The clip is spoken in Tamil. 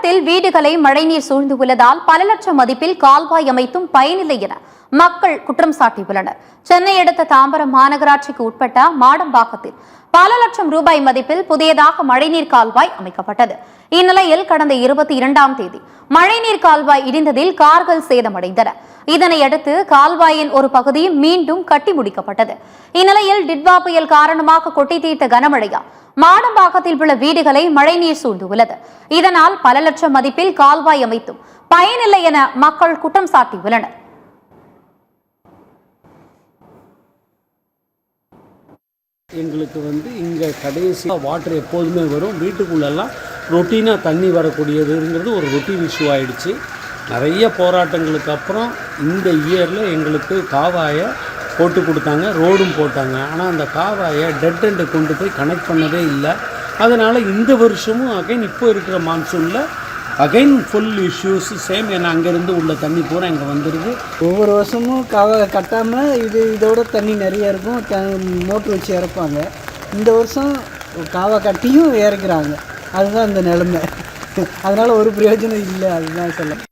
தமிழகத்தில் வீடுகளை மழைநீர் சூழ்ந்து உள்ளதால் பல லட்சம் மதிப்பில் கால்வாய் அமைத்தும் பயனில்லை என மக்கள் குற்றம் சாட்டியுள்ளனர். சென்னை அடுத்த தாம்பரம் மாநகராட்சிக்கு உட்பட்ட மாடம்பாக்கத்தில் பல லட்சம் ரூபாய் மதிப்பில் புதியதாக மழைநீர் கால்வாய் அமைக்கப்பட்டது. இந்நிலையில் கடந்த 22ஆம் தேதி மழைநீர் கால்வாய் இடிந்ததில் கார்கள் சேதமடைந்தன. இதனையடுத்து கால்வாயின் ஒரு பகுதி மீண்டும் கட்டி முடிக்கப்பட்டது. இந்நிலையில் டிட்வா புயல் காரணமாக கொட்டி தீர்த்த கனமழையால் மாடம்பாக்கத்தில் உள்ள வீடுகளை மழைநீர் சூழ்ந்துள்ளது. இதனால் பல லட்சம் மதிப்பில் கால்வாய் அமைத்தும் பயனில்லை என மக்கள் குற்றம் சாட்டியுள்ளனர். எங்களுக்கு இங்கே கடைசியாக வாட்டர் எப்போதுமே வரும், வீட்டுக்குள்ளெல்லாம் ரொட்டீனாக தண்ணி வரக்கூடியதுங்கிறது ஒரு ரொட்டீன் இஷ்யூ ஆகிடுச்சு. நிறைய போராட்டங்களுக்கு அப்புறம் இந்த இயரில் எங்களுக்கு காவாயை போட்டு கொடுத்தாங்க, ரோடும் போட்டாங்க. ஆனால் அந்த காவாயை டெட் எண்டை கொண்டு போய் கனெக்ட் பண்ணவே இல்லை. அதனால் இந்த வருஷமும் அகைன் இப்போ இருக்கிற மான்சூனில் அகைன் ஃபுல் இஷ்யூஸ் சேம். ஏன்னா அங்கேருந்து உள்ள தண்ணி பூரா இங்கே வந்துடுது. ஒவ்வொரு வருஷமும் காவை கட்டாமல் இதோட தண்ணி நிறைய இருக்கும், மோட்ரு வச்சு இறப்பாங்க. இந்த வருஷம் காவை கட்டியும் இறக்குறாங்க. அதுதான் இந்த நிலைமை. அதனால் ஒரு பிரயோஜனம் இல்லை, அதுதான் சொல்ல.